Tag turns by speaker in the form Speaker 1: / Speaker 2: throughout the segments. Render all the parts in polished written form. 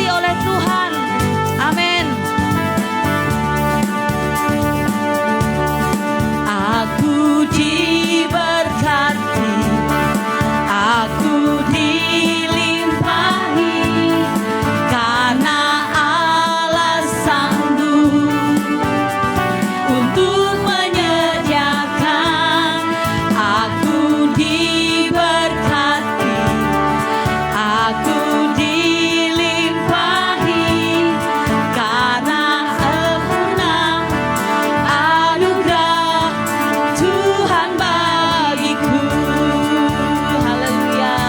Speaker 1: diberkati oleh Tuhan. Amin. Aku diberkati, aku dilimpahi, karena Allah sanggup untuk menyediakan. Aku diberkati, aku dilimpahi, karena sempurna anugerah Tuhan bagiku. Haleluya.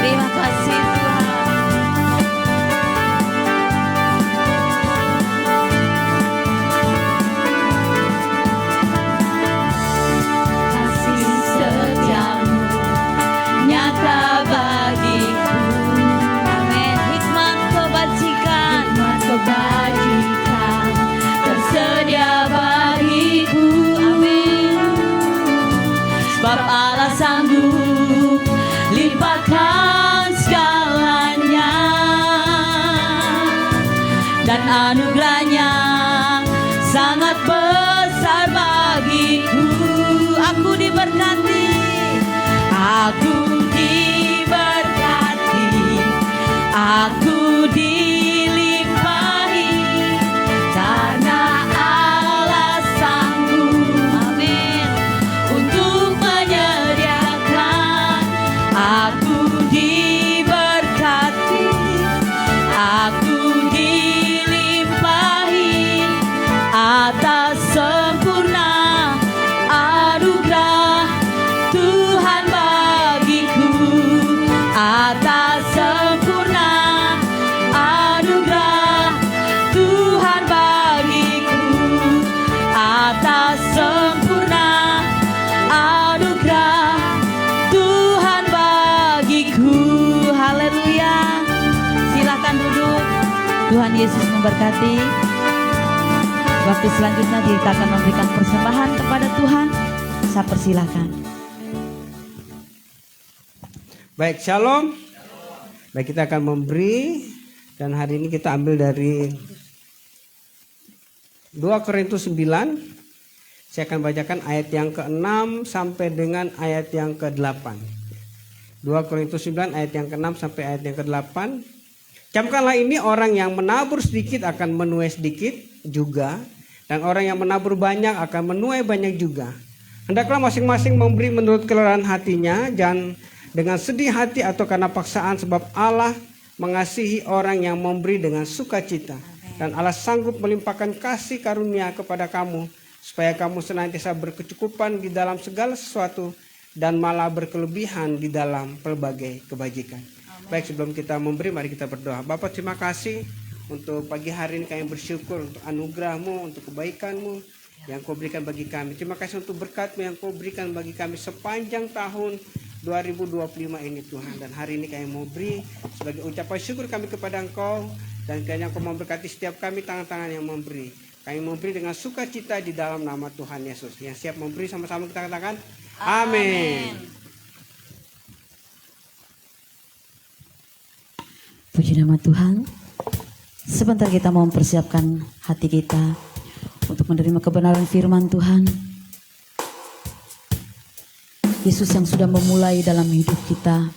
Speaker 1: Terima kasih Tuhan. Kasih setiamu nyata bagiku. Amin. Hikmat kebajikan tersedia bagiku. Amin. Sebab Allah sanggup limpahkan segalanya, dan anugerahnya sangat besar bagiku. Aku diberkati, aku diberkati, aku dilimpahi, karena Allah sanggup, amin, untuk menyediakan. Aku diberkati, aku dilimpahi, atas sempurna anugerah Tuhan bagiku. Atas sempurna anugerah Tuhan bagiku. Atas sempurna anugerah Tuhan bagiku. Haleluya. Silakan duduk. Tuhan Yesus memberkati. Waktu selanjutnya kita akan memberikan persembahan kepada Tuhan. Saya persilakan.
Speaker 2: Baik, shalom. Baik, kita akan memberi, dan hari ini kita ambil dari 2 Korintus 9. Saya akan bacakan ayat yang ke-6 sampai dengan ayat yang ke-8. 2 Korintus 9 ayat yang ke-6 sampai ayat yang ke-8. Camkanlah ini, orang yang menabur sedikit akan menuai sedikit juga, dan orang yang menabur banyak akan menuai banyak juga. Hendaklah masing-masing memberi menurut kelerahan hatinya, dan dengan sedih hati atau karena paksaan, sebab Allah mengasihi orang yang memberi dengan sukacita. Dan Allah sanggup melimpahkan kasih karunia kepada kamu, supaya kamu senantiasa berkecukupan di dalam segala sesuatu, dan malah berkelebihan di dalam pelbagai kebajikan. Baik, sebelum kita memberi, mari kita berdoa. Bapa, terima kasih untuk pagi hari ini. Kami bersyukur untuk anugerah-Mu, untuk kebaikan-Mu yang Kau berikan bagi kami. Terima kasih untuk berkat-Mu yang Kau berikan bagi kami sepanjang tahun 2025 ini Tuhan. Dan hari ini kami mau beri sebagai ucapan syukur kami kepada Engkau, dan kiranya Engkau memberkati setiap kami, tangan-tangan yang memberi. Kami memberi dengan sukacita di dalam nama Tuhan Yesus. Yang siap memberi, sama-sama kita katakan amin.
Speaker 1: Puji nama Tuhan. Sebentar kita mau mempersiapkan hati kita untuk menerima kebenaran firman Tuhan. Yesus yang sudah memulai dalam hidup kita,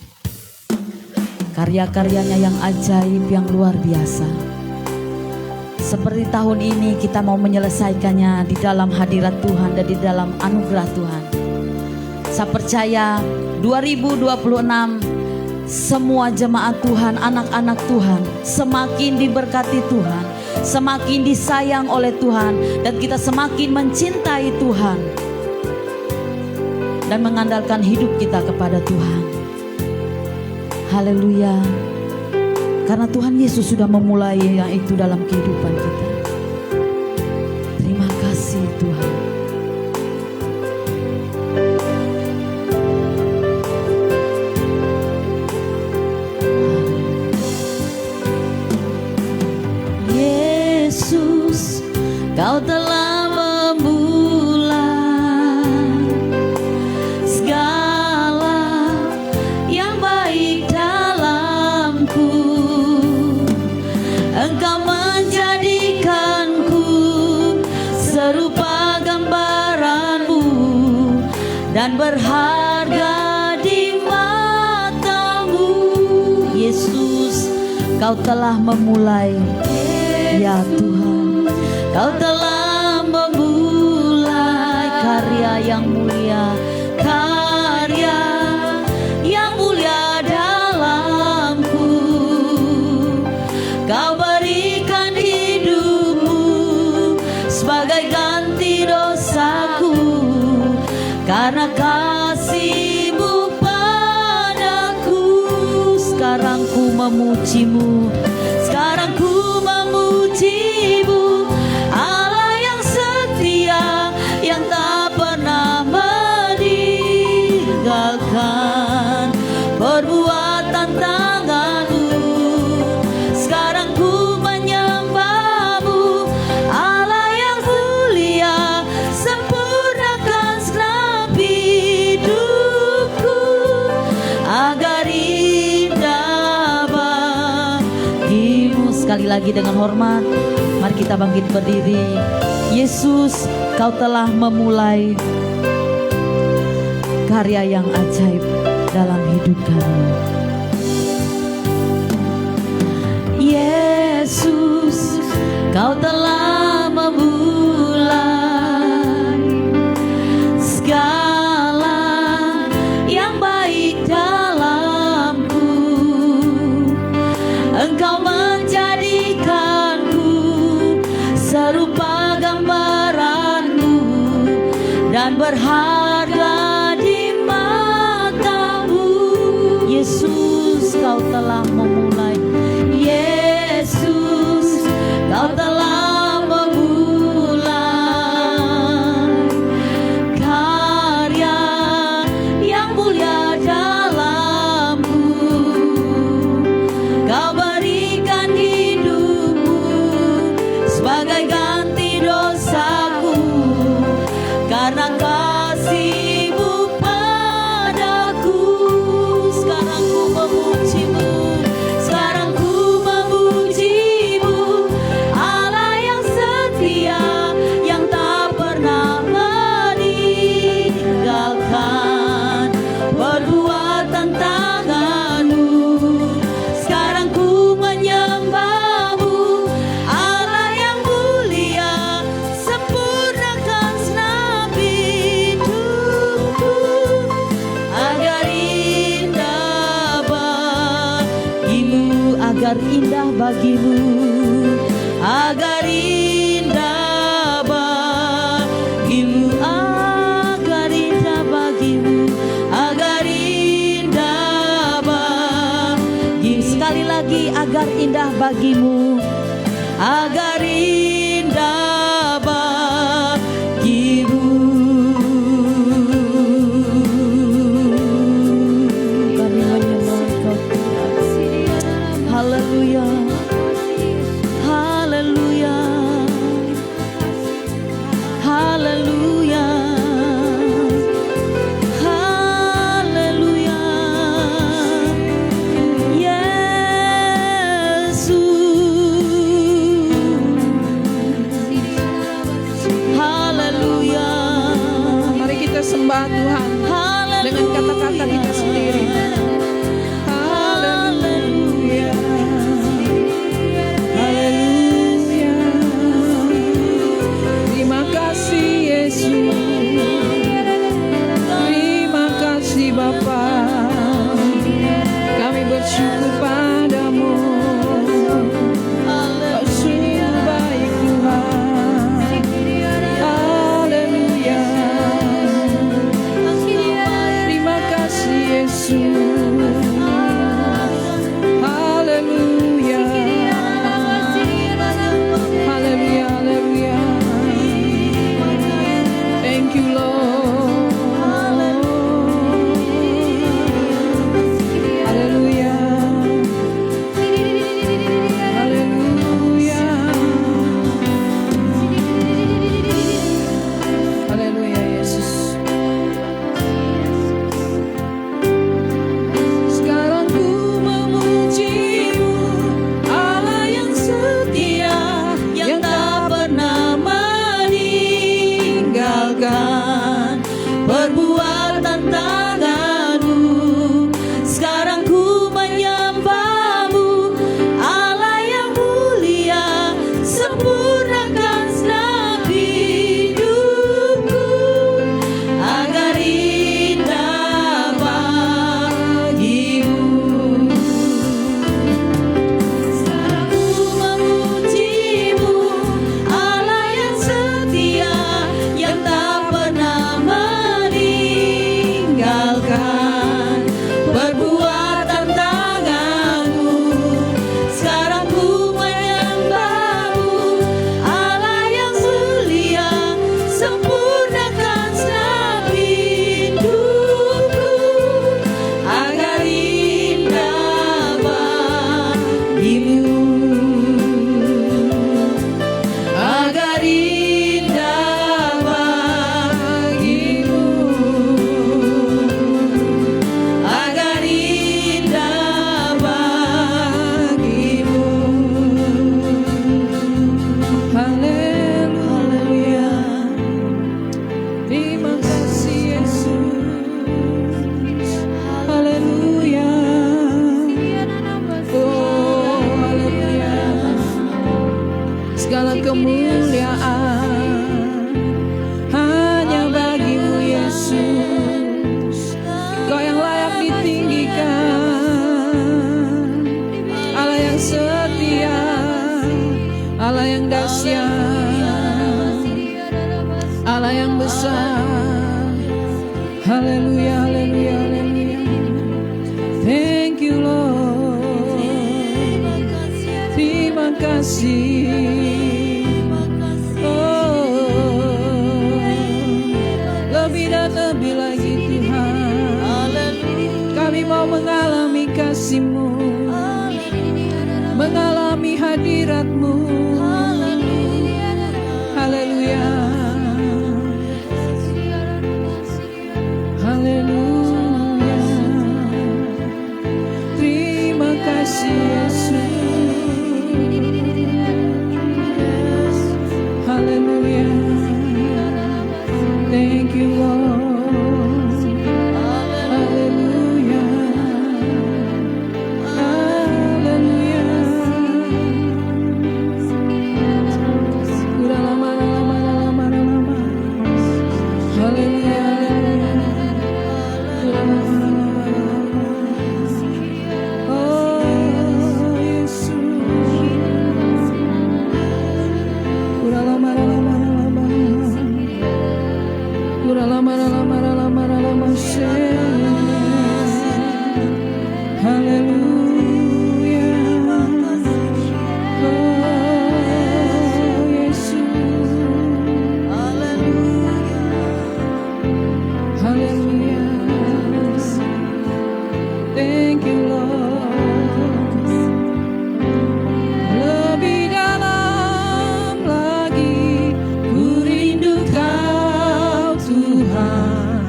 Speaker 1: karya-karyanya yang ajaib, yang luar biasa. Seperti tahun ini kita mau menyelesaikannya di dalam hadirat Tuhan dan di dalam anugerah Tuhan. Saya percaya 2026 semua jemaat Tuhan, anak-anak Tuhan semakin diberkati Tuhan, semakin disayang oleh Tuhan, dan kita semakin mencintai Tuhan dan mengandalkan hidup kita kepada Tuhan. Haleluya. Karena Tuhan Yesus sudah memulai yang itu dalam kehidupan kita. Terima kasih Tuhan. Yesus, Kau telah memulai dan berharga di matamu. Yesus, Kau telah memulai, ya Tuhan, Kau telah memulai karya yang mulia, karya yang mulia dalamku. Kau berikan hidupmu sebagai ganti dosaku, karena kasih-Mu padaku. Sekarang ku memuji-Mu, sekarang ku memuji-Mu, Allah yang setia, yang tak pernah meninggalkan perbuatan tangan-Mu. Sekarang ku menyembah-Mu, Allah yang mulia, sempurnakan segenap hidupku agar indah bagimu. Sekali lagi dengan hormat, mari kita bangkit berdiri. Yesus, Kau telah memulai karya yang ajaib dalam hidup kami. Yesus, Kau telah memulai segala yang baik dalamku. Engkau menjadikanku serupa gambaran-Mu dan berharga di mata-Mu. Yesus, Kau telah memulai. Yesus, Kau telah memulai karya yang mulia dalamku. Kau berikan hidupmu sebagai ganti dosaku, karena kasih-Mu padaku. Sekarang ku memuji-Mu, sekarang ku memuji-Mu, Allah yang setia, yang tak pernah meninggalkan perbuatan tangan-Mu. Sekarang ku menyembah-Mu, Allah yang mulia, sempurnakan segenap hidupku agar indah bagimu, agar indah bagimu, agar indah bagimu, agar indah bagimu, agar indah bagimu. Sekali lagi, agar indah bagimu, agar indah bagimu. Kami menyembah Engkau. Haleluya, haleluya, haleluya, haleluya. Yesus, haleluya.
Speaker 3: Mari kita sembah Tuhan dengan kata-kata kita sendiri. Haleluya, haleluya. Terima kasih Yesus, terima kasih Bapa. Kami bersyukur padamu. Kau sungguh baik Tuhan. Haleluya. Terima kasih Yesus. Haleluya. Haleluya, haleluya. Thank you Lord. Haleluya. Haleluya. Haleluya Yesus. Haleluya, haleluya, haleluya. Thank you Lord. Terima kasih. Oh, lebih dan lebih lagi Tuhan. Kami mau mengalami kasih-Mu, mengalami hadirat-Mu. Haleluya. Haleluya. Terima kasih Yesus. Haleluya. Thank you Lord. Haleluya. Haleluya. Haleluya. Thank you Lord. Lebih dalam lagi ku rindu Kau Tuhan,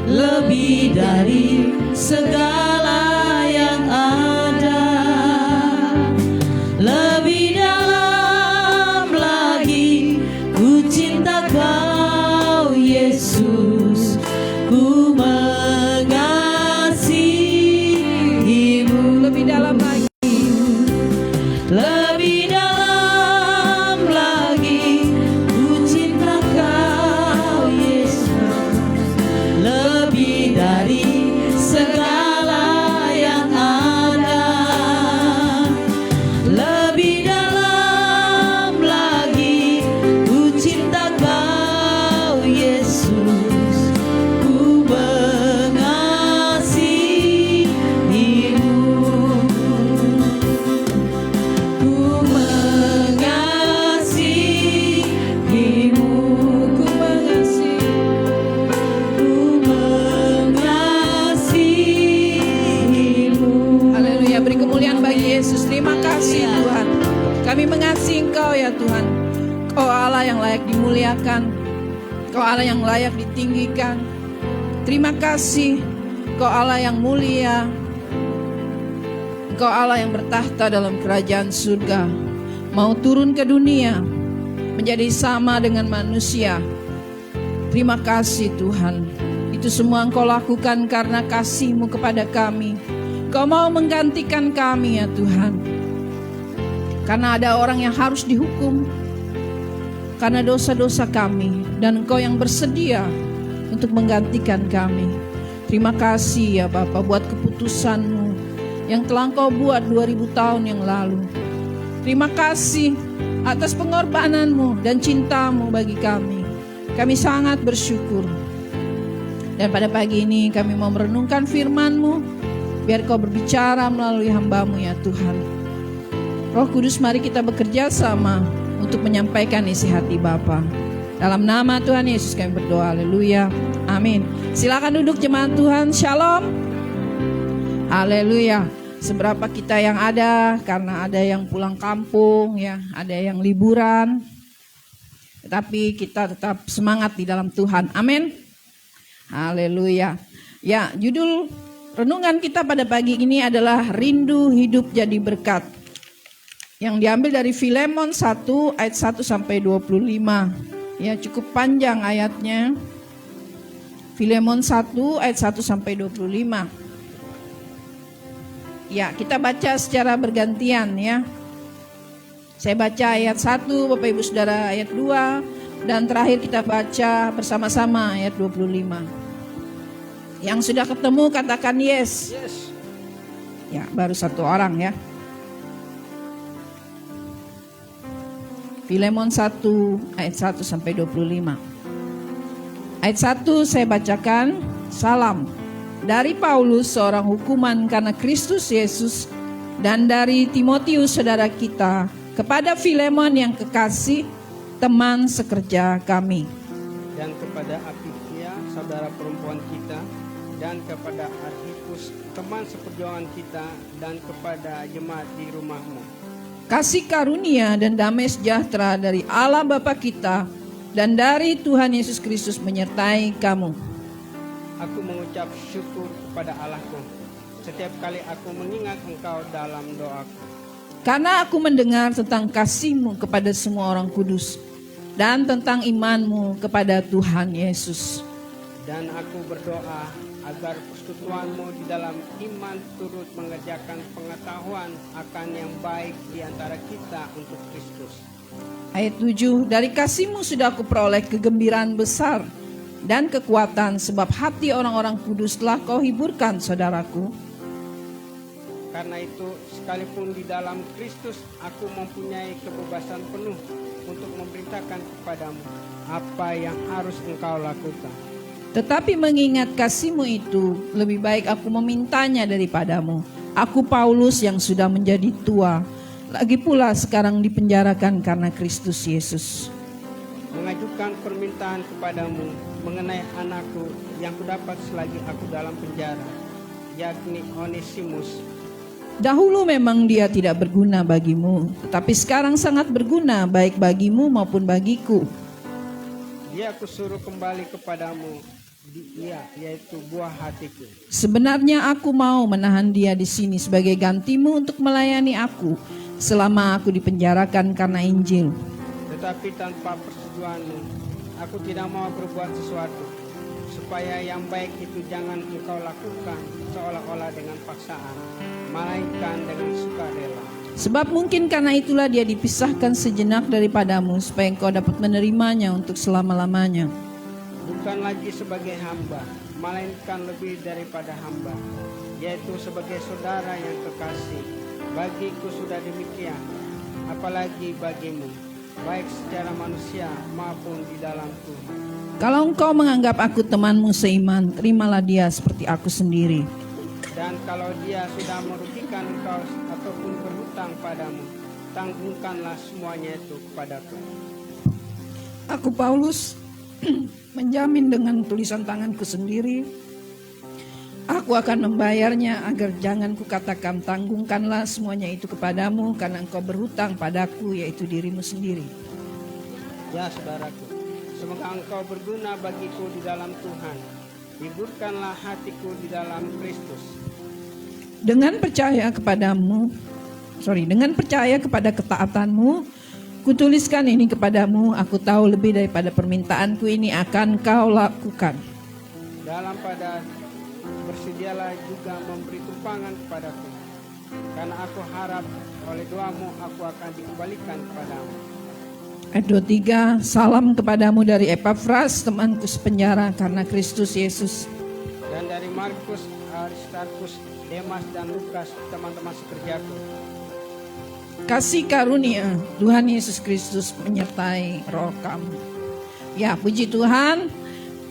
Speaker 1: Lebih dari segala yang ada, lebih dalam lagi ku cinta Kau Yesus, ku mengasihimu.
Speaker 3: lebih dalam lagi.
Speaker 1: Lebih dalam lagi ku cinta Kau Yesus, lebih dari segala yang ada, lebih dalam lagi ku cinta Kau Yesus, ku mengasihimu. Ku mengasihimu,
Speaker 3: Ku mengasihi.
Speaker 1: ku mengasihimu.
Speaker 3: Haleluya, beri kemuliaan bagi Yesus. Terima kasih Tuhan. Kami mengasihi Engkau ya Tuhan. Kau Allah yang layak dimuliakan, Kau Allah yang layak ditinggikan. Terima kasih, Kau Allah yang mulia, Kau Allah yang bertahta dalam kerajaan surga, mau turun ke dunia menjadi sama dengan manusia. Terima kasih Tuhan. Itu semua Engkau lakukan karena kasih-Mu kepada kami. Kau mau menggantikan kami ya Tuhan. Karena ada orang yang harus dihukum karena dosa-dosa kami, dan Engkau yang bersedia untuk menggantikan kami. Terima kasih ya Bapa buat keputusan-Mu yang telah Engkau buat 2000 tahun yang lalu. Terima kasih atas pengorbanan-Mu dan cinta-Mu bagi kami. Kami sangat bersyukur. Dan pada pagi ini kami mau merenungkan firman-Mu, biar Kau berbicara melalui hamba-Mu ya Tuhan. Roh Kudus, mari kita bekerja sama untuk menyampaikan isi hati Bapa. Dalam nama Tuhan Yesus kami berdoa, haleluya, amin. Silakan duduk jemaat Tuhan, shalom. Haleluya. Seberapa kita yang ada, karena ada yang pulang kampung ya, ada yang liburan, tetapi kita tetap semangat di dalam Tuhan, amin. Haleluya. Ya, judul renungan kita pada pagi ini adalah Rindu Hidup Jadi Berkat, yang diambil dari Filemon 1 ayat 1 sampai 25. Ya, cukup panjang ayatnya. Filemon 1 ayat 1 sampai 25. Ya, kita baca secara bergantian ya. Saya baca ayat 1, Bapak Ibu Saudara ayat 2, dan terakhir kita baca bersama-sama ayat 25. Yang sudah ketemu katakan yes. Ya, baru satu orang ya. Filemon 1 ayat 1 sampai 25. Ayat 1 saya bacakan. Salam. Dari Paulus, seorang hukuman karena Kristus Yesus, dan dari Timotius saudara kita, kepada Filemon yang kekasih, teman sekerja kami.
Speaker 2: Dan kepada Apifia, saudara perempuan kita, dan kepada Arhipus, teman seperjuangan kita, dan kepada jemaat di rumahmu.
Speaker 3: Kasih karunia dan damai sejahtera dari Allah Bapa kita dan dari Tuhan Yesus Kristus menyertai kamu.
Speaker 2: Aku mengucap syukur kepada Allahku setiap kali aku mengingat engkau dalam doaku.
Speaker 3: Karena aku mendengar tentang kasih-Mu kepada semua orang kudus dan tentang iman-Mu kepada Tuhan Yesus.
Speaker 2: Dan aku berdoa agar persekutuan-Mu di dalam iman turut mengerjakan pengetahuan akan yang baik di antara kita untuk Kristus.
Speaker 3: Ayat 7, dari kasih-Mu sudah aku peroleh kegembiraan besar dan kekuatan, sebab hati orang-orang kudus telah Kau hiburkan, saudaraku.
Speaker 2: Karena itu, sekalipun di dalam Kristus aku mempunyai kebebasan penuh untuk memerintahkan kepadamu apa yang harus engkau lakukan.
Speaker 3: Tetapi mengingat kasih-Mu itu, lebih baik aku memintanya daripadamu. Aku Paulus yang sudah menjadi tua, lagi pula sekarang dipenjarakan karena Kristus Yesus.
Speaker 2: Mengajukan permintaan kepadamu mengenai anakku yang kudapat selagi aku dalam penjara, yakni Onesimus.
Speaker 3: Dahulu memang dia tidak berguna bagimu, tetapi sekarang sangat berguna baik bagimu maupun bagiku.
Speaker 2: Dia aku suruh kembali kepadamu, dia yaitu buah hatiku.
Speaker 3: Sebenarnya aku mau menahan dia di sini sebagai gantimu untuk melayani aku selama aku dipenjarakan karena Injil.
Speaker 2: Tetapi tanpa persetujuanmu, aku tidak mau berbuat sesuatu, supaya yang baik itu jangan engkau lakukan seolah-olah dengan paksaan, melainkan dengan sukarela.
Speaker 3: Sebab mungkin karena itulah dia dipisahkan sejenak daripadamu, supaya engkau dapat menerimanya untuk selama-lamanya.
Speaker 2: Bukan lagi sebagai hamba, melainkan lebih daripada hamba, yaitu sebagai saudara yang kekasih. Bagiku sudah demikian, apalagi bagimu, baik secara manusia maupun di dalam Tuhan.
Speaker 3: Kalau engkau menganggap aku temanmu seiman, terimalah dia seperti aku sendiri.
Speaker 2: Dan kalau dia sudah merugikan engkau ataupun berhutang padamu, tanggungkanlah semuanya itu kepadaku.
Speaker 3: Aku Paulus menjamin dengan tulisan tanganku sendiri, aku akan membayarnya, agar jangan kukatakan tanggungkanlah semuanya itu kepadamu, karena engkau berhutang padaku, yaitu dirimu sendiri.
Speaker 2: Ya saudaraku, semoga engkau berguna bagiku di dalam Tuhan. Hiburkanlah hatiku di dalam Kristus.
Speaker 3: Dengan percaya kepada ketaatanmu, kutuliskan ini kepadamu. Aku tahu lebih daripada permintaanku ini akan kau lakukan.
Speaker 2: Dalam pada bersedialah juga memberi tumpangan kepadaku, karena aku harap oleh doamu aku akan dikembalikan kepadamu.
Speaker 3: Ayat 23, salam kepadamu dari Epafras, temanku sepenjara karena Kristus Yesus.
Speaker 2: Dan dari Markus, Aristarkus, Demas, dan Lukas, teman-teman sekerjaku.
Speaker 3: Kasih karunia Tuhan Yesus Kristus menyertai roh kamu. Ya, puji Tuhan.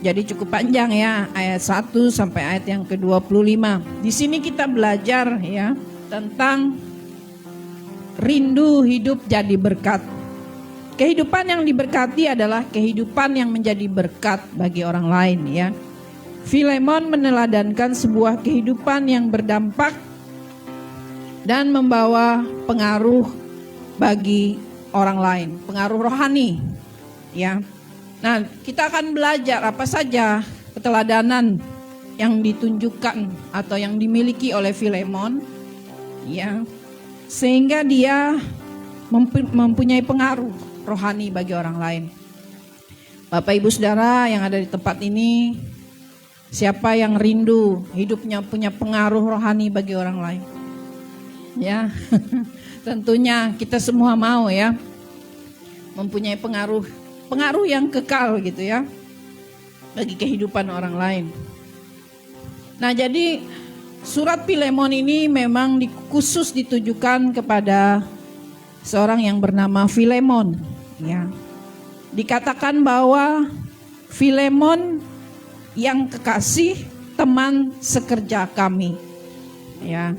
Speaker 3: Jadi cukup panjang ya, ayat 1 sampai ayat yang ke-25. Di sini kita belajar ya tentang rindu hidup jadi berkat. Kehidupan yang diberkati adalah kehidupan yang menjadi berkat bagi orang lain ya. Filemon meneladankan sebuah kehidupan yang berdampak dan membawa pengaruh bagi orang lain, pengaruh rohani ya. Nah, kita akan belajar apa saja keteladanan yang ditunjukkan atau yang dimiliki oleh Filemon ya, sehingga dia mempunyai pengaruh rohani bagi orang lain. Bapak Ibu Saudara yang ada di tempat ini, siapa yang rindu hidupnya punya pengaruh rohani bagi orang lain? Ya, tentunya kita semua mau ya, mempunyai pengaruh yang kekal gitu ya, bagi kehidupan orang lain. Nah, jadi surat Filemon ini memang khusus ditujukan kepada seorang yang bernama Filemon ya. Dikatakan bahwa Filemon yang kekasih, teman sekerja kami. Ya.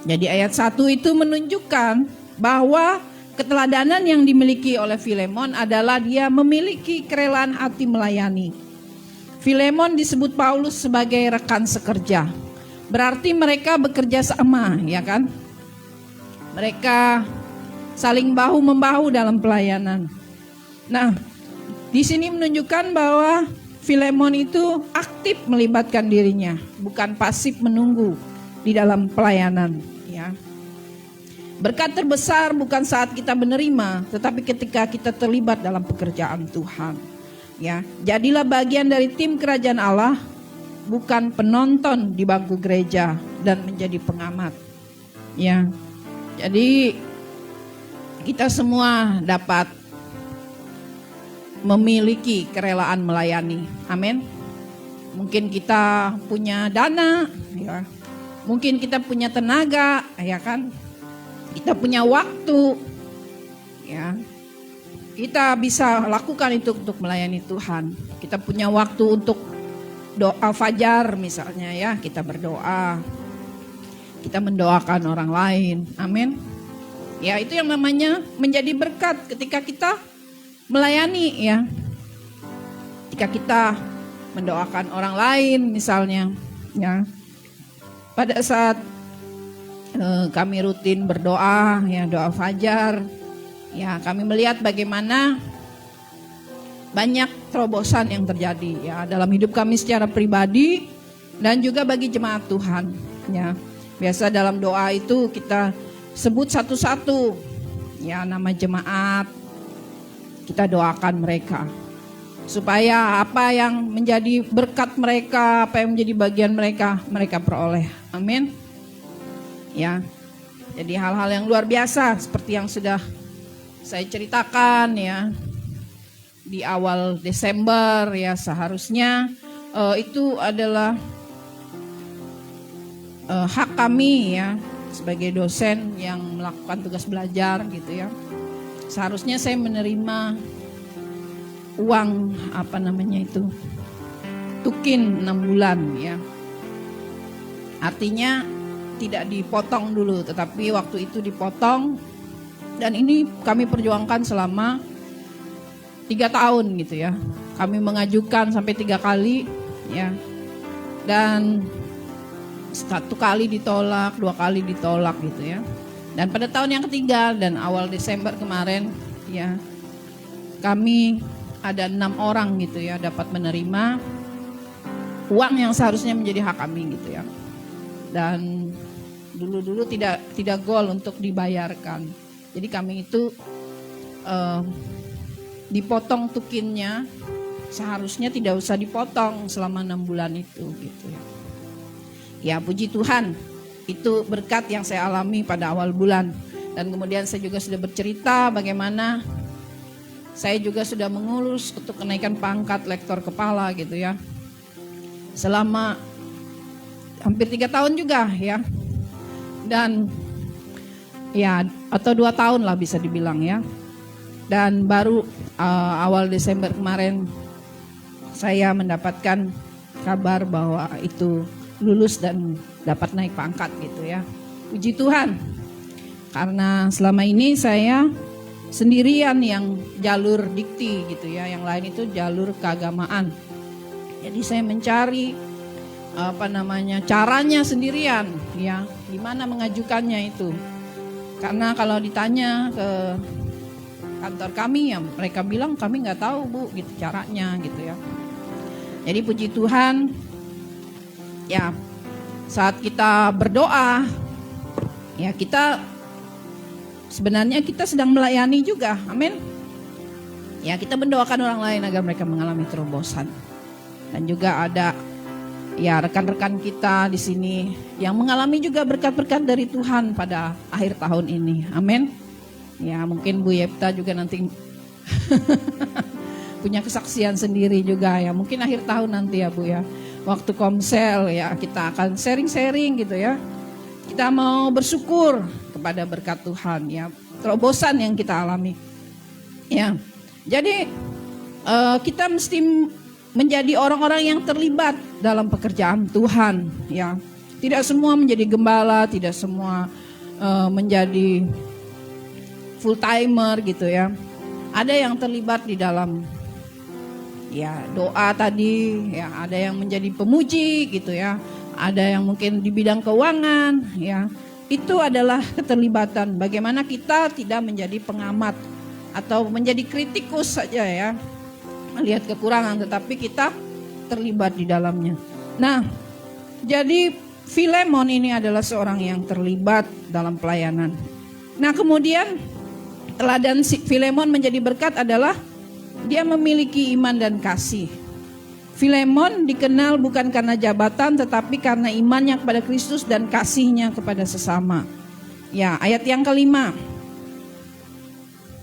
Speaker 3: Jadi ayat 1 itu menunjukkan bahwa keteladanan yang dimiliki oleh Filemon adalah dia memiliki kerelaan hati melayani. Filemon disebut Paulus sebagai rekan sekerja. Berarti mereka bekerja sama, ya kan? Mereka saling bahu-membahu dalam pelayanan. Nah, di sini menunjukkan bahwa Filemon itu aktif melibatkan dirinya, bukan pasif menunggu di dalam pelayanan, ya. Berkat terbesar bukan saat kita menerima, tetapi ketika kita terlibat dalam pekerjaan Tuhan. Ya, jadilah bagian dari tim kerajaan Allah, bukan penonton di bangku gereja dan menjadi pengamat. Ya, jadi kita semua dapat memiliki kerelaan melayani. Amin. Mungkin kita punya dana, ya. Mungkin kita punya tenaga, ya kan? Kita punya waktu, ya. Kita bisa lakukan itu untuk melayani Tuhan. Kita punya waktu untuk doa fajar misalnya, ya. Kita berdoa, kita mendoakan orang lain. Amin. Ya, itu yang namanya menjadi berkat ketika kita melayani, ya. Ketika kita mendoakan orang lain misalnya, ya. Pada saat kami rutin berdoa, ya, doa fajar, ya, kami melihat bagaimana banyak terobosan yang terjadi, ya, dalam hidup kami secara pribadi dan juga bagi jemaat Tuhan, ya. Biasa dalam doa itu kita sebut satu-satu, ya, nama jemaat, kita doakan mereka supaya apa yang menjadi berkat mereka, apa yang menjadi bagian mereka, mereka peroleh. Amin. Ya, jadi hal-hal yang luar biasa seperti yang sudah saya ceritakan, ya, di awal Desember, ya, seharusnya itu adalah hak kami, ya, sebagai dosen yang melakukan tugas belajar gitu, ya. Seharusnya saya menerima uang tukin 6 bulan, ya. Artinya tidak dipotong dulu, tetapi waktu itu dipotong, dan ini kami perjuangkan selama 3 tahun gitu, ya. Kami mengajukan sampai 3 kali, ya, dan 1 kali ditolak, 2 kali ditolak gitu, ya. Dan pada tahun yang ketiga dan awal Desember kemarin, ya, kami ada 6 orang gitu, ya, dapat menerima uang yang seharusnya menjadi hak kami gitu, ya. Dan dulu tidak goal untuk dibayarkan. Jadi kami itu dipotong tukinnya, seharusnya tidak usah dipotong selama 6 bulan itu gitu, ya. Ya, puji Tuhan, itu berkat yang saya alami pada awal bulan. Dan kemudian saya juga sudah bercerita bagaimana saya juga sudah mengurus untuk kenaikan pangkat lektor kepala gitu, ya. Selama hampir 3 tahun juga, ya. Dan ya, atau 2 tahun lah bisa dibilang, ya. Dan baru awal Desember kemarin saya mendapatkan kabar bahwa itu lulus dan dapat naik pangkat gitu, ya. Puji Tuhan. Karena selama ini saya sendirian yang jalur dikti gitu, ya. Yang lain itu jalur keagamaan. Jadi saya mencari caranya sendirian, ya. Gimana mengajukannya itu. Karena kalau ditanya ke kantor kami, ya, mereka bilang kami nggak tahu, Bu, gitu caranya gitu, ya. Jadi puji Tuhan, ya, saat kita berdoa, ya, kita sebenarnya kita sedang melayani juga. Amin. Ya, kita mendoakan orang lain agar mereka mengalami terobosan. Dan juga ada, ya, rekan-rekan kita di sini yang mengalami juga berkat-berkat dari Tuhan pada akhir tahun ini. Amin. Ya, mungkin Bu Yepta juga nanti punya kesaksian sendiri juga, ya. Mungkin akhir tahun nanti, ya, Bu, ya. Waktu komsel, ya, kita akan sharing-sharing gitu, ya. Kita mau bersyukur kepada berkat Tuhan, ya, terobosan yang kita alami, ya. Jadi kita mesti menjadi orang-orang yang terlibat dalam pekerjaan Tuhan, ya. Tidak semua menjadi gembala, tidak semua menjadi full timer gitu ya. Ada yang terlibat di dalam ya doa tadi, ya ada yang menjadi pemuji gitu ya. Ada yang mungkin di bidang keuangan, ya. Itu adalah keterlibatan. Bagaimana kita tidak menjadi pengamat atau menjadi kritikus saja ya. Melihat kekurangan, tetapi kita terlibat di dalamnya. Nah, jadi Filemon ini adalah seorang yang terlibat dalam pelayanan. Nah, kemudian teladan Filemon menjadi berkat adalah dia memiliki iman dan kasih. Filemon dikenal bukan karena jabatan, tetapi karena imannya kepada Kristus dan kasihnya kepada sesama. Ya, ayat yang kelima.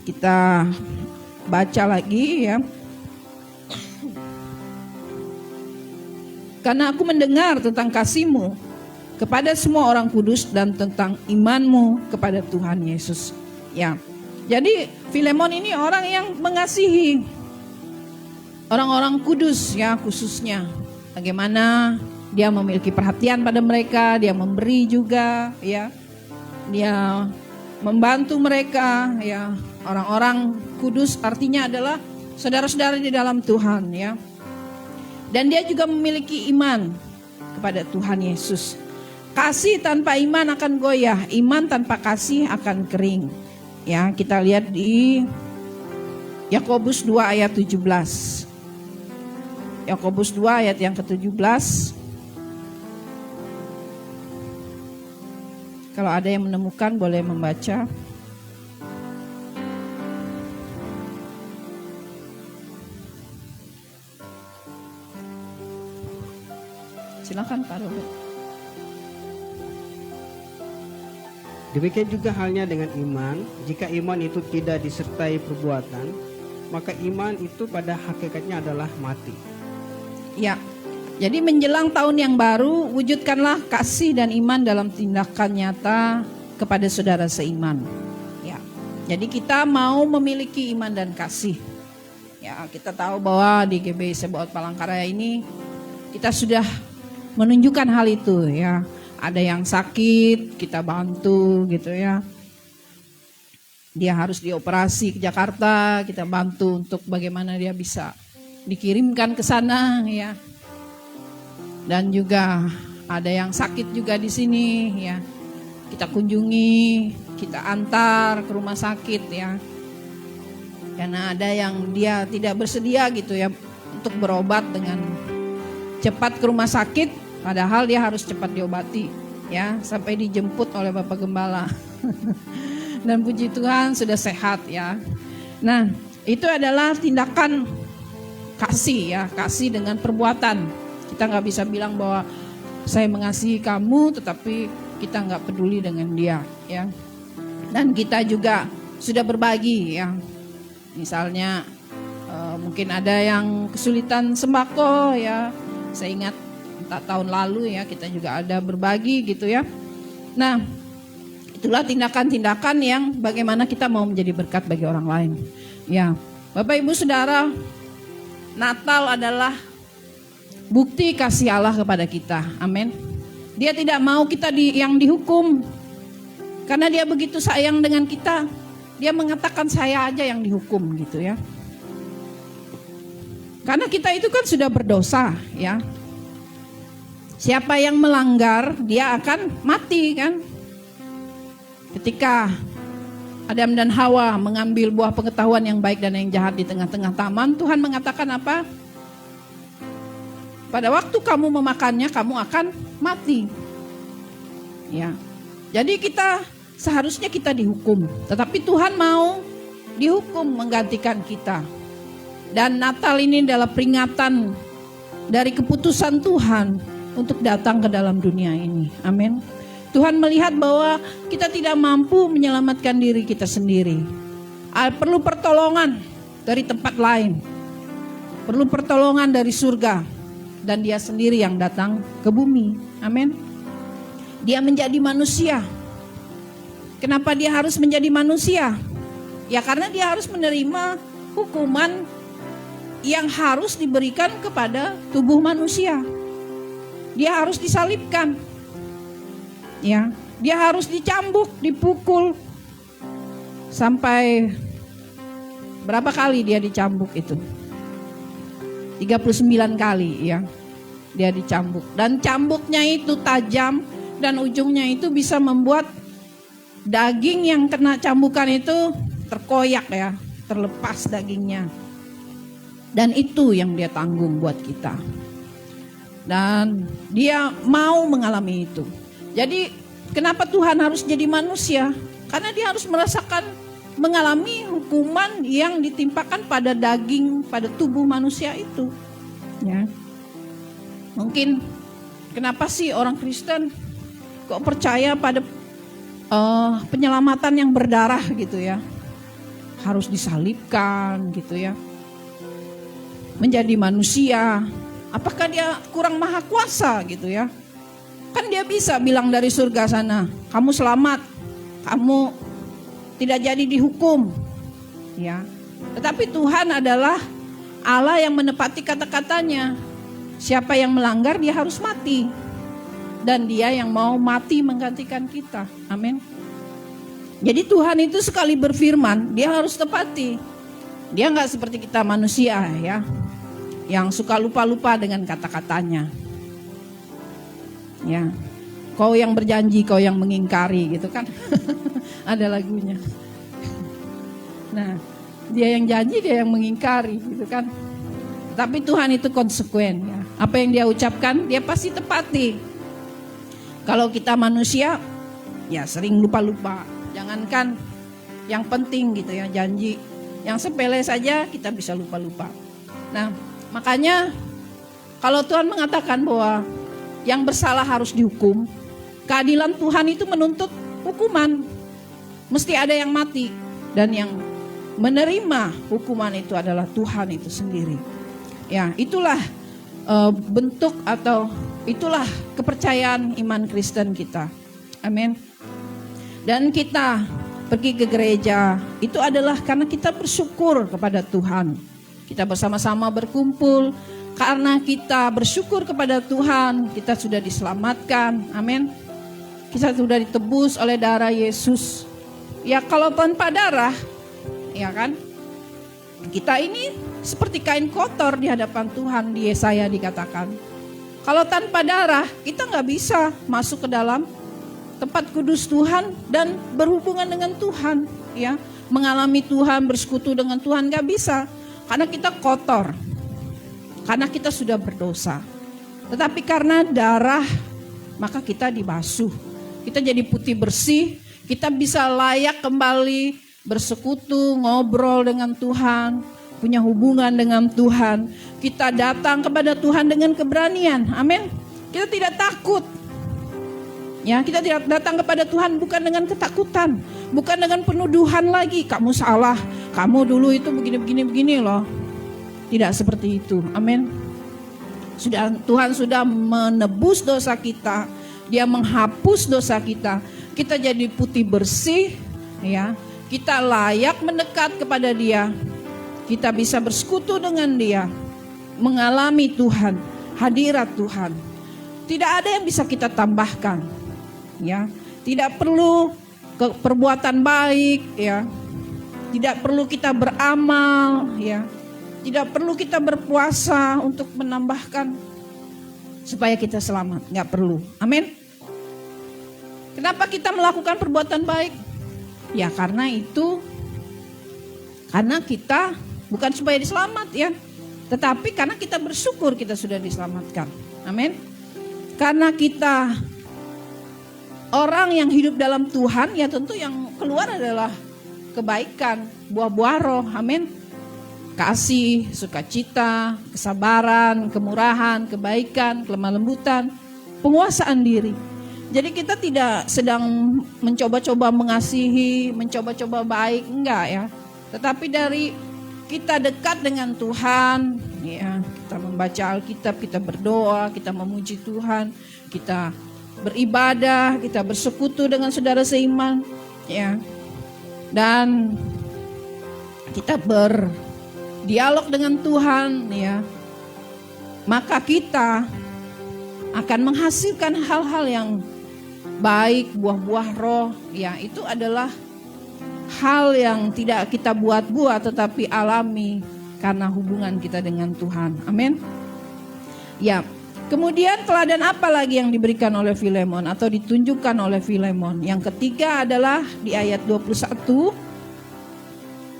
Speaker 3: Kita baca lagi ya. Karena aku mendengar tentang kasih-Mu kepada semua orang kudus dan tentang iman-Mu kepada Tuhan Yesus. Ya. Jadi Filemon ini orang yang mengasihi orang-orang kudus ya, khususnya. Bagaimana dia memiliki perhatian pada mereka, dia memberi juga ya. Dia membantu mereka ya. Orang-orang kudus artinya adalah saudara-saudara di dalam Tuhan ya. Dan dia juga memiliki iman kepada Tuhan Yesus. Kasih tanpa iman akan goyah, iman tanpa kasih akan kering. Ya, kita lihat di Yakobus 2 ayat 17. Yakobus 2 ayat yang ke-17. Kalau ada yang menemukan boleh membaca. Silakan Pak Robert.
Speaker 2: Demikian juga halnya dengan iman. Jika iman itu tidak disertai perbuatan, maka iman itu pada hakikatnya adalah mati.
Speaker 3: Ya, jadi menjelang tahun yang baru, wujudkanlah kasih dan iman dalam tindakan nyata kepada saudara seiman. Ya, jadi kita mau memiliki iman dan kasih. Ya, kita tahu bahwa di GBI Sebaot Palangkaraya ini kita sudah menunjukkan hal itu ya. Ada yang sakit, kita bantu gitu ya. Dia harus dioperasi ke Jakarta, kita bantu untuk bagaimana dia bisa dikirimkan ke sana ya. Dan juga ada yang sakit juga di sini ya. Kita kunjungi, kita antar ke rumah sakit ya. Karena ada yang dia tidak bersedia gitu ya untuk berobat dengan cepat ke rumah sakit. Padahal dia harus cepat diobati ya, sampai dijemput oleh Bapak Gembala. Dan puji Tuhan sudah sehat ya. Nah, itu adalah tindakan kasih ya, kasih dengan perbuatan. Kita nggak bisa bilang bahwa saya mengasihi kamu tetapi kita nggak peduli dengan dia ya. Dan kita juga sudah berbagi ya. Misalnya mungkin ada yang kesulitan sembako ya. Saya ingat tahun lalu ya kita juga ada berbagi gitu ya. Nah, itulah tindakan-tindakan yang bagaimana kita mau menjadi berkat bagi orang lain. Ya, Bapak Ibu Saudara, Natal adalah bukti kasih Allah kepada kita. Amin. Dia tidak mau kita yang dihukum. Karena dia begitu sayang dengan kita. Dia mengatakan saya aja yang dihukum gitu ya. Karena kita itu kan sudah berdosa ya. Siapa yang melanggar, dia akan mati kan. Ketika Adam dan Hawa mengambil buah pengetahuan yang baik dan yang jahat di tengah-tengah taman, Tuhan mengatakan apa? Pada waktu kamu memakannya, kamu akan mati. Ya. Jadi seharusnya kita dihukum. Tetapi Tuhan mau dihukum menggantikan kita. Dan Natal ini adalah peringatan dari keputusan Tuhan untuk datang ke dalam dunia ini. Amin. Tuhan melihat bahwa kita tidak mampu menyelamatkan diri kita sendiri. Perlu pertolongan dari tempat lain. Perlu pertolongan dari surga. Dan dia sendiri yang datang ke bumi. Amin. Dia menjadi manusia. Kenapa dia harus menjadi manusia? Ya karena dia harus menerima hukuman yang harus diberikan kepada tubuh manusia. Dia harus disalibkan. Ya, dia harus dicambuk, dipukul. Sampai berapa kali dia dicambuk itu? 39 kali ya. Dia dicambuk, dan cambuknya itu tajam dan ujungnya itu bisa membuat daging yang kena cambukan itu terkoyak ya, terlepas dagingnya. Dan itu yang dia tanggung buat kita. Dan dia mau mengalami itu. Jadi kenapa Tuhan harus jadi manusia? Karena dia harus merasakan, mengalami hukuman yang ditimpakan pada daging, pada tubuh manusia itu. Ya. Mungkin kenapa sih orang Kristen kok percaya pada penyelamatan yang berdarah gitu ya? Harus disalibkan gitu ya. Menjadi manusia, apakah dia kurang maha kuasa gitu ya? Kan dia bisa bilang dari surga sana, kamu selamat, kamu tidak jadi dihukum, ya. Tetapi Tuhan adalah Allah yang menepati kata-katanya. Siapa yang melanggar dia harus mati, dan Dia yang mau mati menggantikan kita. Amin. Jadi Tuhan itu sekali berfirman, Dia harus tepati. Dia nggak seperti kita manusia ya, yang suka lupa-lupa dengan kata-katanya. Ya, kau yang berjanji, kau yang mengingkari gitu kan. Ada lagunya. Nah, dia yang janji, dia yang mengingkari gitu kan. Tapi Tuhan itu konsekuen ya. Apa yang dia ucapkan, dia pasti tepati. Kalau kita manusia, ya sering lupa-lupa. Jangankan yang penting gitu ya, janji. Yang sepele saja kita bisa lupa-lupa. Nah, makanya kalau Tuhan mengatakan bahwa yang bersalah harus dihukum, keadilan Tuhan itu menuntut hukuman. Mesti ada yang mati, dan yang menerima hukuman itu adalah Tuhan itu sendiri. Ya, itulah bentuk atau itulah kepercayaan iman Kristen kita. Amin. Dan kita pergi ke gereja itu adalah karena kita bersyukur kepada Tuhan. Kita bersama-sama berkumpul karena kita bersyukur kepada Tuhan, kita sudah diselamatkan. Amin. Kita sudah ditebus oleh darah Yesus. Ya, kalau tanpa darah, ya kan, kita ini seperti kain kotor di hadapan Tuhan. Di Yesaya dikatakan, kalau tanpa darah kita nggak bisa masuk ke dalam tempat kudus Tuhan dan berhubungan dengan Tuhan, ya, mengalami Tuhan, bersekutu dengan Tuhan, nggak bisa, karena kita kotor, karena kita sudah berdosa. Tetapi karena darah, maka kita dibasuh, kita jadi putih bersih, kita bisa layak kembali bersekutu, ngobrol dengan Tuhan, punya hubungan dengan Tuhan. Kita datang kepada Tuhan dengan keberanian, amin. Kita tidak takut. Ya, kita tidak datang kepada Tuhan bukan dengan ketakutan, bukan dengan penuduhan lagi, kamu salah, kamu dulu itu begini loh. Tidak seperti itu, amin. Tuhan sudah menebus dosa kita, Dia menghapus dosa kita. Kita jadi putih bersih, ya. Kita layak mendekat kepada Dia. Kita bisa bersekutu dengan Dia, mengalami Tuhan, hadirat Tuhan. Tidak ada yang bisa kita tambahkan. Ya, tidak perlu perbuatan baik, ya. Tidak perlu kita beramal, ya. Tidak perlu kita berpuasa untuk menambahkan supaya kita selamat, nggak perlu. Amin. Kenapa kita melakukan perbuatan baik? Ya karena kita bukan supaya diselamat ya, tetapi karena kita bersyukur kita sudah diselamatkan. Amin. Karena kita orang yang hidup dalam Tuhan, ya tentu yang keluar adalah kebaikan, buah-buah roh, amin. Kasih, sukacita, kesabaran, kemurahan, kebaikan, kelemah lembutan, penguasaan diri. Jadi kita tidak sedang mencoba-coba mengasihi, mencoba-coba baik, enggak ya. Tetapi dari kita dekat dengan Tuhan, ya, kita membaca Alkitab, kita berdoa, kita memuji Tuhan, kita beribadah, kita bersekutu dengan saudara seiman, ya. Dan kita dialog dengan Tuhan, ya, maka kita akan menghasilkan hal-hal yang baik, buah-buah roh. Ya, itu adalah hal yang tidak kita buat-buat tetapi alami karena hubungan kita dengan Tuhan. Amin. Ya, kemudian teladan apa lagi yang diberikan oleh Filemon atau ditunjukkan oleh Filemon? Yang ketiga adalah di ayat 21.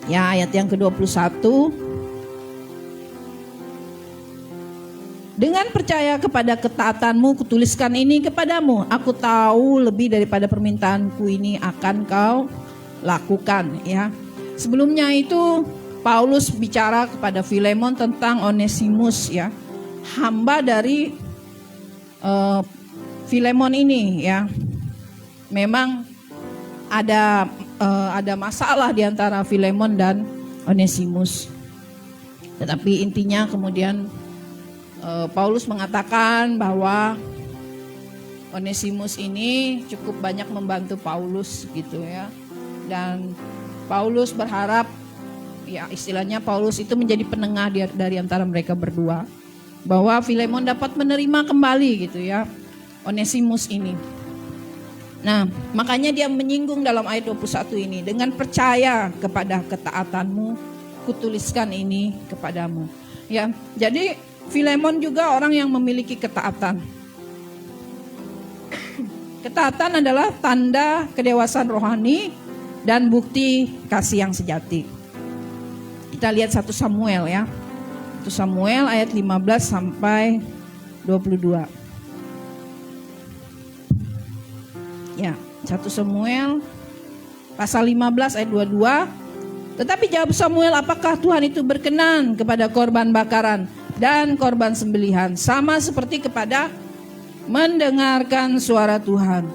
Speaker 3: Ya, ayat yang ke-21. Dengan percaya kepada ketaatanmu, kutuliskan ini kepadamu. Aku tahu lebih daripada permintaanku ini akan kau lakukan. Ya, sebelumnya itu Paulus bicara kepada Filemon tentang Onesimus, ya, hamba dari Filemon ini. Ya, memang ada masalah di antara Filemon dan Onesimus. Tetapi intinya kemudian Paulus mengatakan bahwa Onesimus ini cukup banyak membantu Paulus gitu ya. Dan Paulus berharap, ya istilahnya Paulus itu menjadi penengah dari antara mereka berdua, bahwa Filemon dapat menerima kembali gitu ya Onesimus ini. Nah, makanya dia menyinggung dalam ayat 21 ini, dengan percaya kepada ketaatanmu, kutuliskan ini kepadamu. Ya, jadi Filemon juga orang yang memiliki ketaatan. Ketaatan adalah tanda kedewasaan rohani dan bukti kasih yang sejati. Kita lihat 1 Samuel ya. 1 Samuel ayat 15 sampai 22. Ya, 1 Samuel pasal 15 ayat 22. Tetapi jawab Samuel, apakah Tuhan itu berkenan kepada korban bakaran dan korban sembelihan sama seperti kepada mendengarkan suara Tuhan?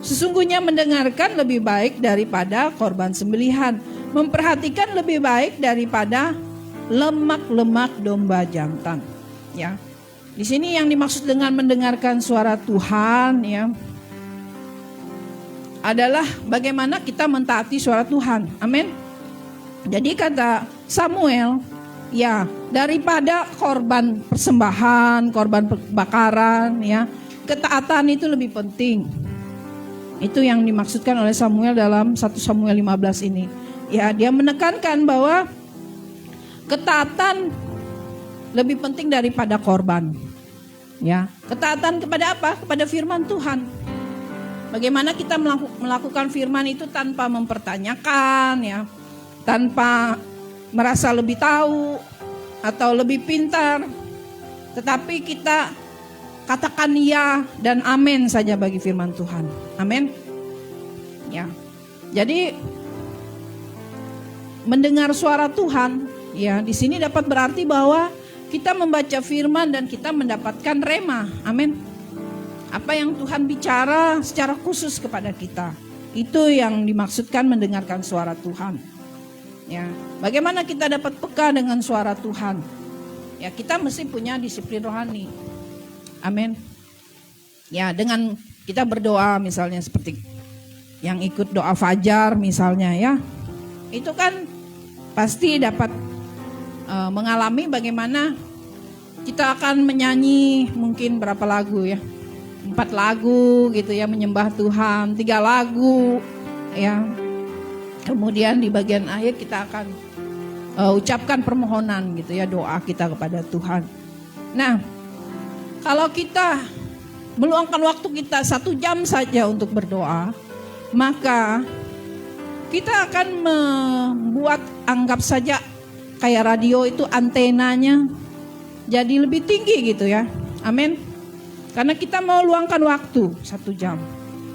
Speaker 3: Sesungguhnya mendengarkan lebih baik daripada korban sembelihan, memperhatikan lebih baik daripada lemak-lemak domba jantan. Ya, di sini yang dimaksud dengan mendengarkan suara Tuhan ya adalah bagaimana kita mentaati suara Tuhan. Amin. Jadi kata Samuel, ya, daripada korban persembahan, korban bakaran, ya, ketaatan itu lebih penting. Itu yang dimaksudkan oleh Samuel dalam 1 Samuel 15 ini. Ya, dia menekankan bahwa ketaatan lebih penting daripada korban. Ya, ketaatan kepada apa? Kepada firman Tuhan. Bagaimana kita melakukan firman itu tanpa mempertanyakan, ya, tanpa merasa lebih tahu atau lebih pintar, tetapi kita katakan ya dan amin saja bagi firman Tuhan. Amin. Ya. Jadi mendengar suara Tuhan, ya, di sini dapat berarti bahwa kita membaca firman dan kita mendapatkan rema. Amin. Apa yang Tuhan bicara secara khusus kepada kita, itu yang dimaksudkan mendengarkan suara Tuhan. Ya, bagaimana kita dapat peka dengan suara Tuhan? Ya, kita mesti punya disiplin rohani. Amin. Ya, dengan kita berdoa misalnya seperti yang ikut doa fajar misalnya ya. Itu kan pasti dapat mengalami bagaimana kita akan menyanyi mungkin berapa lagu ya. 4 lagu gitu ya, menyembah Tuhan, 3 lagu ya. Kemudian di bagian akhir kita akan ucapkan permohonan gitu ya, doa kita kepada Tuhan. Nah, kalau kita meluangkan waktu kita 1 jam saja untuk berdoa, maka kita akan membuat, anggap saja kayak radio itu antenanya jadi lebih tinggi gitu ya. Amin. Karena kita mau luangkan waktu 1 jam.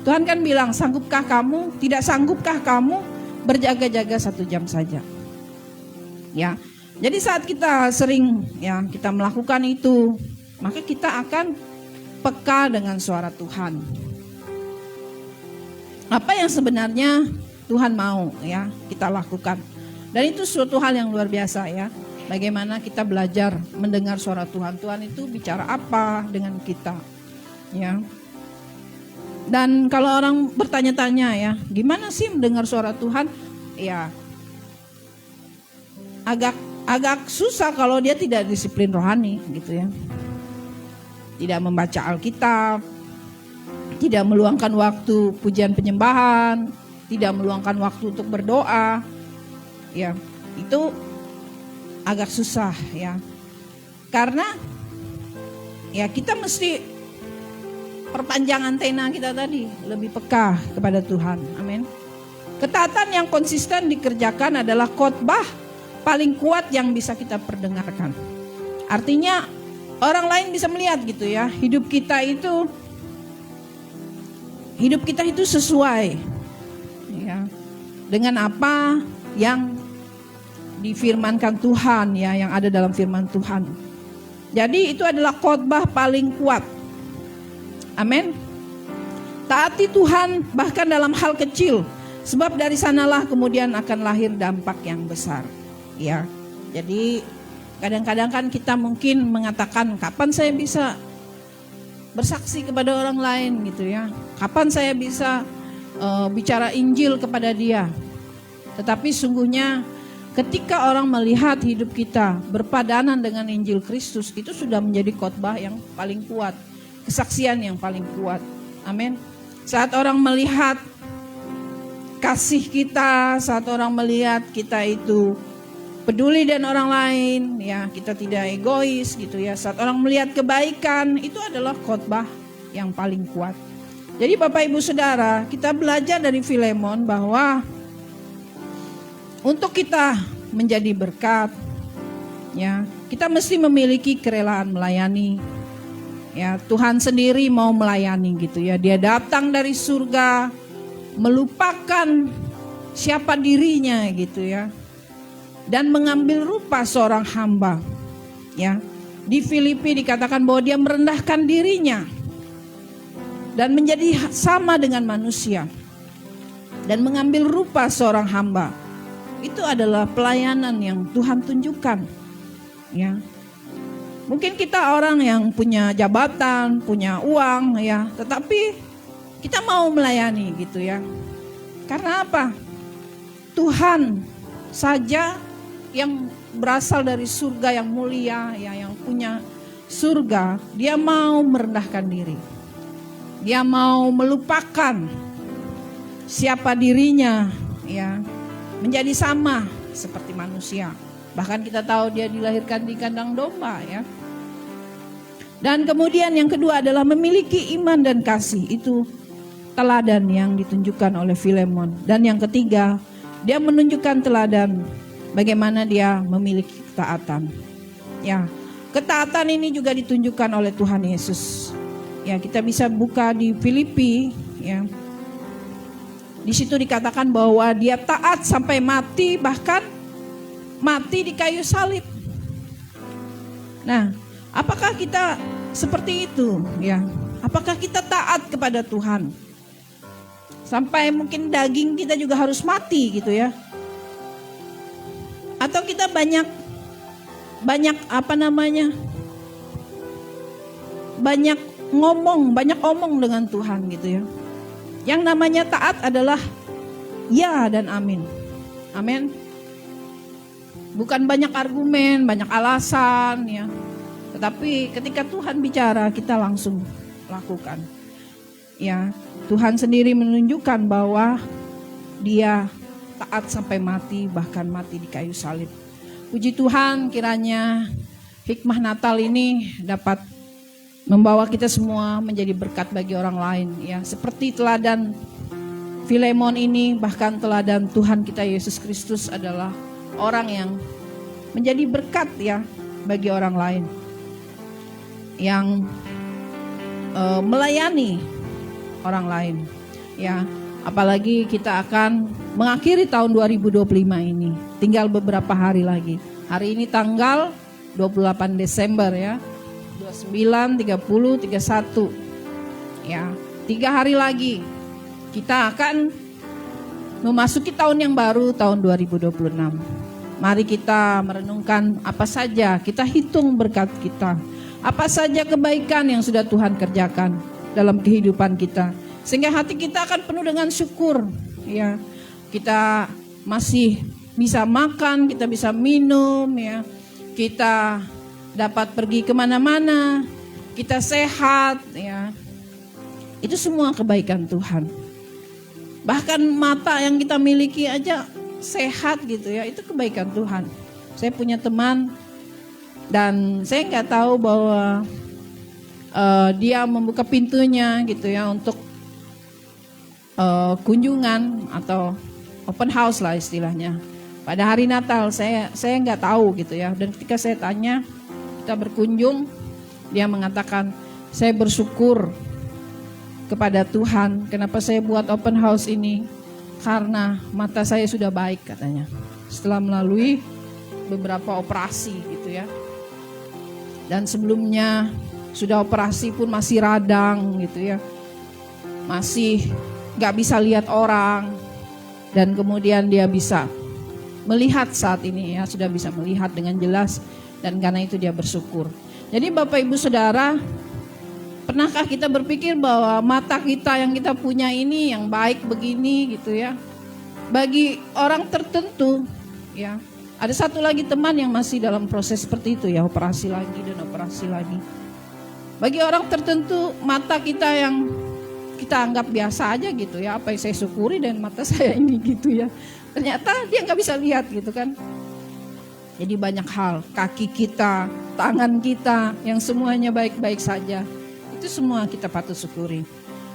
Speaker 3: Tuhan kan bilang, sanggupkah kamu, tidak sanggupkah kamu berjaga-jaga 1 jam saja. Ya, jadi saat kita sering ya kita melakukan itu, maka kita akan peka dengan suara Tuhan. Apa yang sebenarnya Tuhan mau ya kita lakukan. Dan itu suatu hal yang luar biasa ya. Bagaimana kita belajar mendengar suara Tuhan. Tuhan itu bicara apa dengan kita. Ya. Dan kalau orang bertanya-tanya ya, gimana sih mendengar suara Tuhan? Ya, agak agak susah kalau dia tidak disiplin rohani gitu ya. Tidak membaca Alkitab, tidak meluangkan waktu pujian penyembahan, tidak meluangkan waktu untuk berdoa. Ya, itu agak susah ya. Karena ya kita mesti perpanjang antena kita tadi, lebih peka kepada Tuhan. Amin. Ketaatan yang konsisten dikerjakan adalah khotbah paling kuat yang bisa kita perdengarkan. Artinya orang lain bisa melihat gitu ya, hidup kita itu sesuai ya dengan apa yang difirmankan Tuhan ya, yang ada dalam firman Tuhan. Jadi itu adalah khotbah paling kuat. Amin. Taati Tuhan bahkan dalam hal kecil, sebab dari sanalah kemudian akan lahir dampak yang besar. Ya. Jadi kadang-kadang kan kita mungkin mengatakan, kapan saya bisa bersaksi kepada orang lain gitu ya. Kapan saya bisa bicara Injil kepada dia. Tetapi sungguhnya ketika orang melihat hidup kita berpadanan dengan Injil Kristus, itu sudah menjadi khotbah yang paling kuat, kesaksian yang paling kuat. Amin. Saat orang melihat kasih kita, saat orang melihat kita itu peduli dan orang lain, ya kita tidak egois gitu ya. Saat orang melihat kebaikan, itu adalah khotbah yang paling kuat. Jadi Bapak Ibu Saudara, kita belajar dari Filemon bahwa untuk kita menjadi berkat, ya kita mesti memiliki kerelaan melayani. Ya Tuhan sendiri mau melayani gitu ya. Dia datang dari surga, melupakan siapa dirinya gitu ya. Dan mengambil rupa seorang hamba. Ya, di Filipi dikatakan bahwa dia merendahkan dirinya dan menjadi sama dengan manusia dan mengambil rupa seorang hamba. Itu adalah pelayanan yang Tuhan tunjukkan. Ya, mungkin kita orang yang punya jabatan, punya uang, ya, tetapi kita mau melayani gitu ya. Karena apa? Tuhan saja yang berasal dari surga yang mulia, ya, yang punya surga, dia mau merendahkan diri. Dia mau melupakan siapa dirinya, ya, menjadi sama seperti manusia. Bahkan kita tahu dia dilahirkan di kandang domba, ya. Dan kemudian yang kedua adalah memiliki iman dan kasih. Itu teladan yang ditunjukkan oleh Filemon. Dan yang ketiga, dia menunjukkan teladan bagaimana dia memiliki ketaatan. Ya, ketaatan ini juga ditunjukkan oleh Tuhan Yesus. Ya, kita bisa buka di Filipi, ya. Di situ dikatakan bahwa dia taat sampai mati, bahkan mati di kayu salib. Nah, apakah kita seperti itu, ya? Apakah kita taat kepada Tuhan? Sampai mungkin daging kita juga harus mati gitu ya. Atau kita banyak banyak omong dengan Tuhan gitu ya. Yang namanya taat adalah ya dan amin. Amin. Bukan banyak argumen, banyak alasan ya. Tetapi ketika Tuhan bicara, kita langsung lakukan. Ya, Tuhan sendiri menunjukkan bahwa dia taat sampai mati, bahkan mati di kayu salib. Puji Tuhan, kiranya hikmah Natal ini dapat membawa kita semua menjadi berkat bagi orang lain, ya. Seperti teladan Filemon ini, bahkan teladan Tuhan kita Yesus Kristus adalah orang yang menjadi berkat, ya, bagi orang lain, yang melayani orang lain, ya. Apalagi kita akan mengakhiri tahun 2025 ini. Tinggal beberapa hari lagi. Hari ini tanggal 28 Desember ya. 29, 30, 31. Ya, 3 hari lagi kita akan memasuki tahun yang baru, tahun 2026. Mari kita merenungkan apa saja, kita hitung berkat kita. Apa saja kebaikan yang sudah Tuhan kerjakan dalam kehidupan kita. Sehingga hati kita akan penuh dengan syukur, ya. Kita masih bisa makan, kita bisa minum, ya. Kita dapat pergi kemana-mana, kita sehat, ya. Itu semua kebaikan Tuhan. Bahkan mata yang kita miliki aja sehat gitu ya, itu kebaikan Tuhan. Saya punya teman dan saya nggak tahu bahwa dia membuka pintunya gitu ya untuk kunjungan atau open house lah istilahnya. Pada hari Natal saya nggak tahu gitu ya. Dan ketika saya tanya, kita berkunjung, dia mengatakan, saya bersyukur kepada Tuhan kenapa saya buat open house ini, karena mata saya sudah baik katanya. Setelah melalui beberapa operasi gitu ya. Dan sebelumnya sudah operasi pun masih radang gitu ya. Masih gak bisa lihat orang. Dan kemudian dia bisa melihat saat ini ya. Sudah bisa melihat dengan jelas. Dan karena itu dia bersyukur. Jadi Bapak Ibu Saudara, pernahkah kita berpikir bahwa mata kita yang kita punya ini yang baik begini gitu ya. Bagi orang tertentu ya. Ada satu lagi teman yang masih dalam proses seperti itu ya. Operasi lagi dan operasi lagi. Bagi orang tertentu mata kita yang kita anggap biasa aja gitu ya. Apa yang saya syukuri dan mata saya ini gitu ya. Ternyata dia gak bisa lihat gitu kan. Jadi banyak hal. Kaki kita, tangan kita yang semuanya baik-baik saja. Itu semua kita patut syukuri.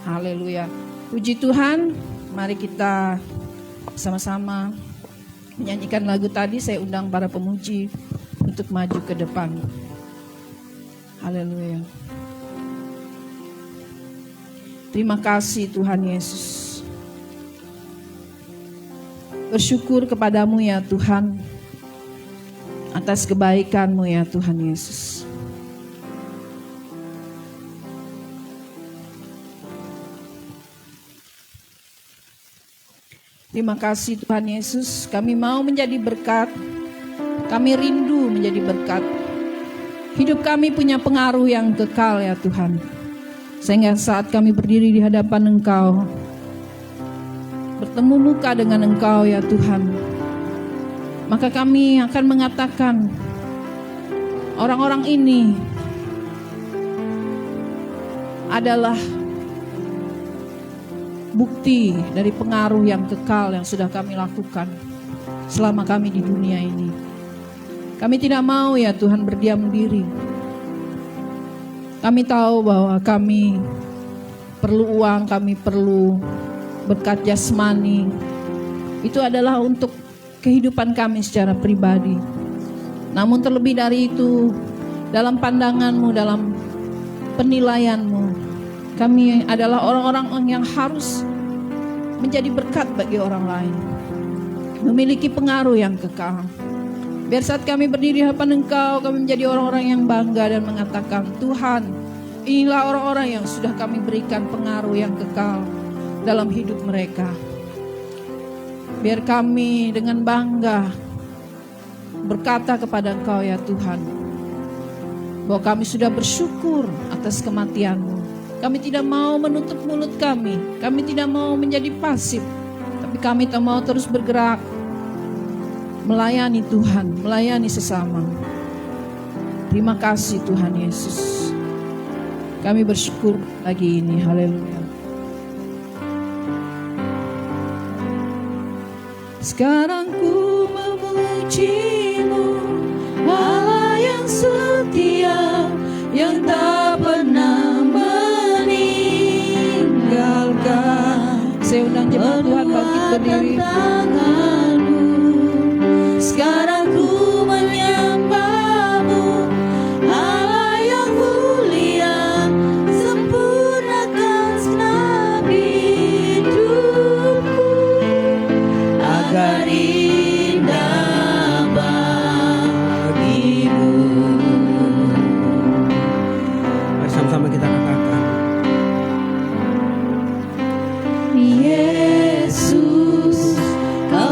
Speaker 3: Haleluya. Puji Tuhan. Mari kita sama-sama menyanyikan lagu tadi. Saya undang para pemuji untuk maju ke depan. Haleluya. Terima kasih Tuhan Yesus. Bersyukur kepadamu ya Tuhan, atas kebaikan-Mu ya Tuhan Yesus. Terima kasih Tuhan Yesus, kami mau menjadi berkat, kami rindu menjadi berkat. Hidup kami punya pengaruh yang kekal ya Tuhan. Sehingga saat kami berdiri di hadapan Engkau, bertemu muka dengan Engkau ya Tuhan, maka kami akan mengatakan, orang-orang ini adalah bukti dari pengaruh yang kekal yang sudah kami lakukan selama kami di dunia ini. Kami tidak mau ya Tuhan berdiam diri. Kami tahu bahwa kami perlu uang, kami perlu berkat jasmani. Itu adalah untuk kehidupan kami secara pribadi. Namun terlebih dari itu, dalam pandangan-Mu, dalam penilaian-Mu, kami adalah orang-orang yang harus menjadi berkat bagi orang lain. Memiliki pengaruh yang kekal. Biar saat kami berdiri di hadapan Engkau, kami menjadi orang-orang yang bangga dan mengatakan, Tuhan, inilah orang-orang yang sudah kami berikan pengaruh yang kekal dalam hidup mereka. Biar kami dengan bangga berkata kepada Engkau ya Tuhan, bahwa kami sudah bersyukur atas kematian-Mu. Kami tidak mau menutup mulut kami tidak mau menjadi pasif, tapi kami tak mau terus bergerak, melayani Tuhan, melayani sesama. Terima kasih Tuhan Yesus. Kami bersyukur pagi ini. Haleluya. Sekarang ku memuji-Mu, Allah yang setia, yang tak pernah meninggalkan. Saya undang jemaat Tuhan bangkit berdiri. Sekarang ku menyembah-Mu, Allah yang mulia, sempurnakan segenap hidupku, agar indah bagi-Mu.
Speaker 2: Mari sama-sama kita katakan,
Speaker 3: Yesus, Kau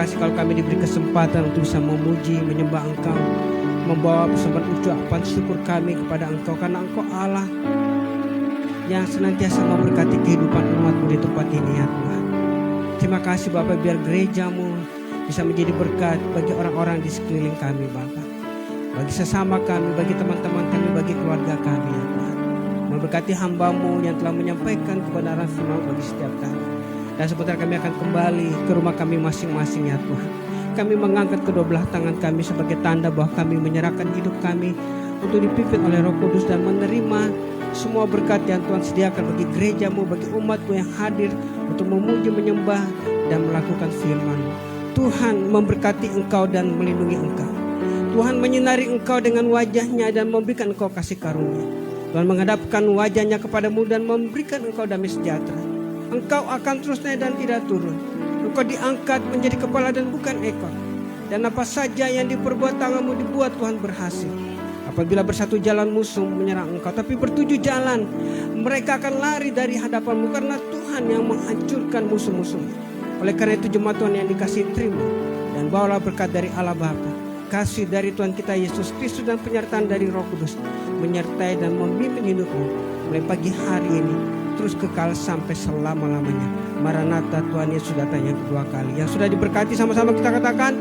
Speaker 2: kasih kalau kami diberi kesempatan untuk bisa memuji, menyembah Engkau, membawa persembahan ucapan syukur kami kepada Engkau, karena Engkau Allah yang senantiasa memberkati kehidupan umat-Mu di tempat ini ya Tuhan. Terima kasih Bapak, biar gereja-Mu bisa menjadi berkat bagi orang-orang di sekeliling kami Bapak, bagi sesama kami, bagi teman-teman kami, bagi keluarga kami ya Tuhan. Memberkati hamba-Mu yang telah menyampaikan kebenaran firman bagi setiap kami. Dan sebentar kami akan kembali ke rumah kami masing-masing ya Tuhan. Kami mengangkat kedua belah tangan kami sebagai tanda bahwa kami menyerahkan hidup kami untuk dipimpin oleh Roh Kudus dan menerima semua berkat yang Tuhan sediakan bagi gereja-Mu, bagi umat-Mu yang hadir untuk memuji, menyembah, dan melakukan firman. Tuhan memberkati Engkau dan melindungi Engkau. Tuhan menyinari Engkau dengan wajah-Nya dan memberikan Engkau kasih karunia. Tuhan menghadapkan wajah-Nya kepadamu dan memberikan Engkau damai sejahtera. Engkau akan terus naik dan tidak turun. Engkau diangkat menjadi kepala dan bukan ekor. Dan apa saja yang diperbuat tanganmu dibuat Tuhan berhasil. Apabila bersatu jalan musuh menyerang engkau, tapi bertujuh jalan mereka akan lari dari hadapanmu, karena Tuhan yang menghancurkan musuh-musuhmu. Oleh karena itu jemaat Tuhan yang dikasihi, terima dan bawalah berkat dari Allah Bapa, kasih dari Tuhan kita Yesus Kristus, dan penyertaan dari Roh Kudus menyertai dan memimpin hidupmu mulai pagi hari ini terus kekal sampai selama-lamanya. Maranatha, Tuhan Yesus datang yang kedua kali. Yang sudah diberkati sama-sama kita katakan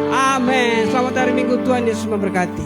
Speaker 2: amin. Selamat hari Minggu, Tuhan Yesus memberkati.